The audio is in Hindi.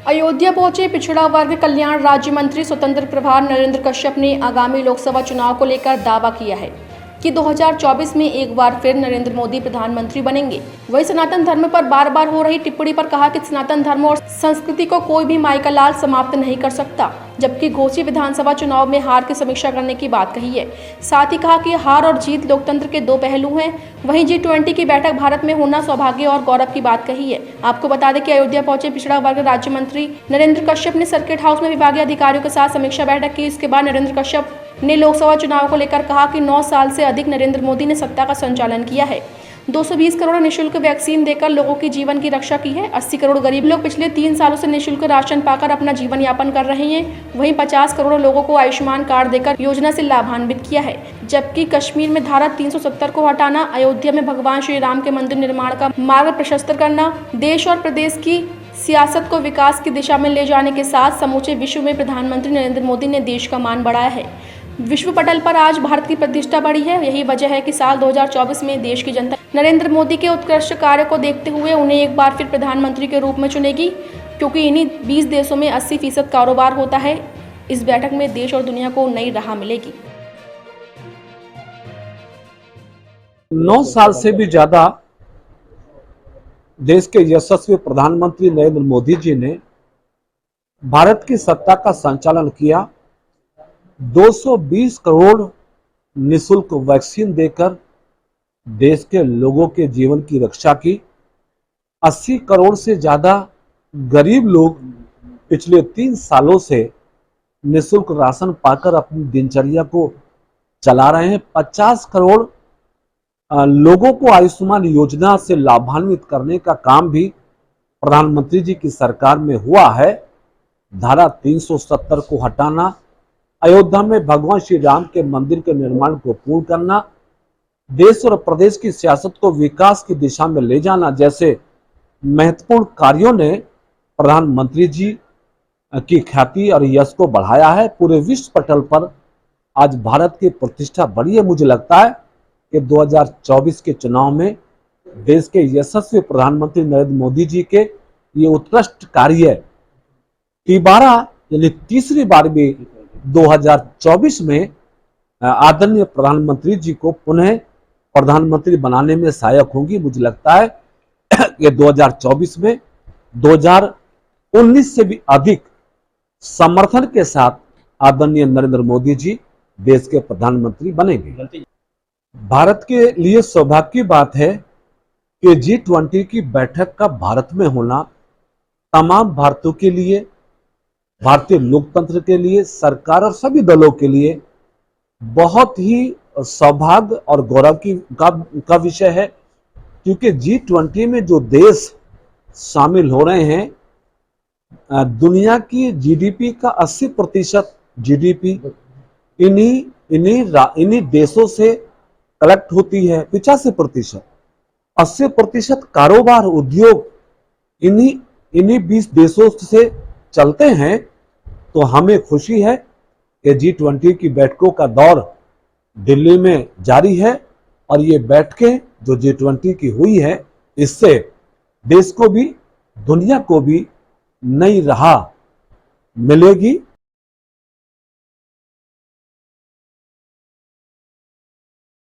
अयोध्या पहुंचे पिछड़ा वर्ग कल्याण राज्य मंत्री स्वतंत्र प्रभार नरेंद्र कश्यप ने आगामी लोकसभा चुनाव को लेकर दावा किया है कि 2024 में एक बार फिर नरेंद्र मोदी प्रधानमंत्री बनेंगे। वही सनातन धर्म पर बार बार हो रही टिप्पणी पर कहा कि सनातन धर्म और संस्कृति को कोई भी माई का लाल समाप्त नहीं कर सकता, जबकि घोसी विधानसभा चुनाव में हार की समीक्षा करने की बात कही है। साथ ही कहा कि हार और जीत लोकतंत्र के दो पहलू हैं। वहीं G20 की बैठक भारत में होना सौभाग्य और गौरव की बात कही है। आपको बता दें कि अयोध्या पहुंचे पिछड़ा वर्ग राज्य मंत्री नरेंद्र कश्यप ने सर्किट हाउस में विभागीय अधिकारियों के साथ समीक्षा बैठक की। इसके बाद नरेंद्र कश्यप ने लोकसभा चुनाव को लेकर कहा कि 9 साल से अधिक नरेंद्र मोदी ने सत्ता का संचालन किया है। 220 करोड़ निःशुल्क वैक्सीन देकर लोगों की जीवन की रक्षा की है। 80 करोड़ गरीब लोग पिछले 3 सालों से निःशुल्क राशन पाकर अपना जीवन यापन कर रहे हैं। वहीं 50 करोड़ लोगों को आयुष्मान कार्ड देकर योजना से लाभान्वित किया है। जबकि कश्मीर में धारा 370 को हटाना, अयोध्या में भगवान श्री राम के मंदिर निर्माण का मार्ग प्रशस्त करना, देश और प्रदेश की सियासत को विकास की दिशा में ले जाने के साथ समूचे विश्व में प्रधानमंत्री नरेंद्र मोदी ने देश का मान बढ़ाया है। विश्व पटल पर आज भारत की प्रतिष्ठा बढ़ी है। यही वजह है कि साल 2024 में देश की जनता नरेंद्र मोदी के उत्कृष्ट कार्य को देखते हुए उन्हें एक बार फिर प्रधानमंत्री के रूप में चुनेगी, क्योंकि इन्हीं 20 देशों में 80% कारोबार होता है। इस बैठक में देश और दुनिया को नई राह मिलेगी। 9 साल से भी ज्यादा देश के यशस्वी प्रधानमंत्री नरेंद्र मोदी जी ने भारत की सत्ता का संचालन किया। 220 करोड़ निःशुल्क वैक्सीन देकर देश के लोगों के जीवन की रक्षा की। 80 करोड़ से ज्यादा गरीब लोग पिछले 3 सालों से निःशुल्क राशन पाकर अपनी दिनचर्या को चला रहे हैं। 50 करोड़ लोगों को आयुष्मान योजना से लाभान्वित करने का काम भी प्रधानमंत्री जी की सरकार में हुआ है। धारा 370 को हटाना, अयोध्या में भगवान श्री राम के मंदिर के निर्माण को पूर्ण करना, देश और प्रदेश की सियासत को विकास की दिशा में ले जाना जैसे महत्वपूर्ण कार्यों ने प्रधानमंत्री जी की ख्याति और यश को बढ़ाया है। पूरे विश्व पटल पर आज भारत की प्रतिष्ठा बढ़ी है। मुझे लगता है कि 2024 के चुनाव में देश के यशस्वी प्रधानमंत्री नरेंद्र मोदी जी के ये उत्कृष्ट कार्य दोबारा यानी तीसरी बार भी 2024 में आदरणीय प्रधानमंत्री जी को पुनः प्रधानमंत्री बनाने में सहायक होंगी। मुझे लगता है कि 2024 में 2019 से भी अधिक समर्थन के साथ आदरणीय नरेंद्र मोदी जी देश के प्रधानमंत्री बनेंगे। भारत के लिए सौभाग्य की बात है कि G20 की बैठक का भारत में होना तमाम भारतीयों के लिए, भारतीय लोकतंत्र के लिए, सरकार और सभी दलों के लिए बहुत ही सौभाग्य और गौरव का विषय है, क्योंकि G20 में जो देश शामिल हो रहे हैं, दुनिया की जीडीपी का 80% जीडीपी इन्हीं देशों से कलेक्ट होती है। 85%, 80% कारोबार, उद्योग इन्हीं 20 देशों से चलते हैं। तो हमें खुशी है कि G20 की बैठकों का दौर दिल्ली में जारी है और ये बैठकें जो G20 की हुई है, इससे देश को भी दुनिया को भी नई राह मिलेगी।